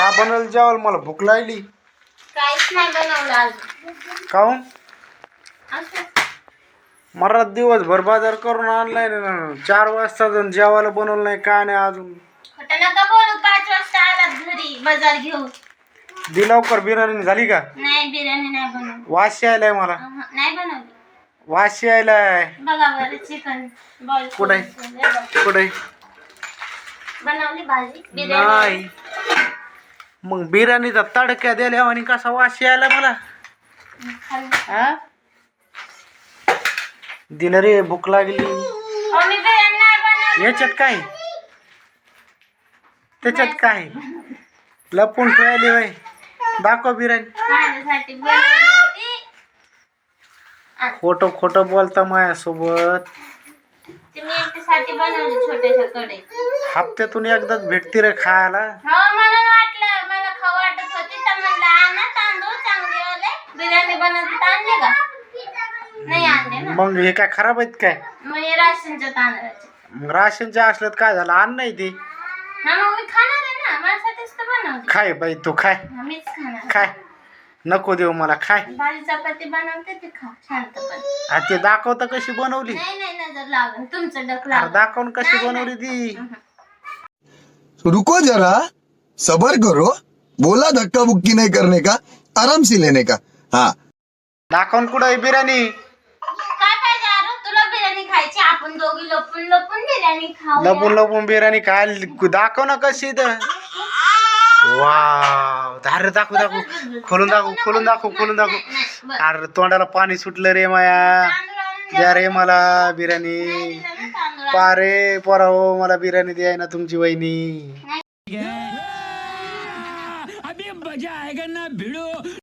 का बनवलं जेवायला? मला भूक लागली. काहीच नाही बनवलं आज. काहून? असं मला दिवसभर बाजार करून आणलाय ना, 4 वाजता जण जेवायला बनवलं नाही, काय नाही अजून. खोटं नका बोलू. 5 वाजता आलात घरी बाजार घेऊन. दी लवकर. बिर्याणी झाली का? नाही, बिर्याणी नाही बनवली. वास यायलाय मला. नाही बनवली. वास यायलाय. बघा बरं, चिकन बॉईल कुठे कुठे? बनवली भाजी नाही. मग बिर्याणीचा तडक्या दिल्या आणि कसा वास यायला मला? हा? दिलं रे, भूक लागली. मी बिर्याणी नाही बनवली. याच्यात काय? त्याच्यात काय लपून ठेवली बाई? दाखव बिर्याणी. माझ्यासाठी बनवली होती. खोटं खोटं बोलता माझ्यासोबत. ती मी एकटीसाठी बनवली छोट्याशा कडे. हप्त्यातून एकदाच भेटते रे खायला. हो, म्हणून वाटलं मला खाऊ वाटत होती तर म्हणलं आणा तांदूळ चांगले वाले. बिर्याणी बनवली आणले का? नाही आणले ना. मग हे काय खराब आहेत काय? मग हे राशनच्या तांदळाचे. मग राशनच्या असल्यात काय झालं? आण नाही ते. हा, मग मी खाणार आहे ना, माझ्यासाठीच तर बनवते. खाय बाई, तू खाय. मीच खाणार. खाय. नको देऊ मला, खाय. भाजी चपाती बनवते ते खा शांतपणे. ते दाखवता कशी बनवली? नाही नाही, नजर लागल तुमचं डक अरे लागल. दाखवून कशी बनवली ती? रुको जरा, सबर करो. बोला धक्का बुक्की नहीं करने का, आराम से लेने का. हाँ. दाखवून कुठं आहे बिर्याणी? काय पाहिजे आरू? तुला बिर्याणी खायची? आपण दोघी लपून लपून बिर्याणी खाऊ. लपून लपून बिर्याणी खाय. दाखव ना कशी तर. वाव. अरे दाखव दाखव. खोलून दाखव, खोलून दाखव, खोलून दाखव. अरे तोंडाला पाणी सुटलं रे माया. द्या रे मला बिर्याणी. पारे पोराहो, मला बिर्याणी द्याय ना तुमची वहिनी. अभी मजा आएगा ना भिड़ो.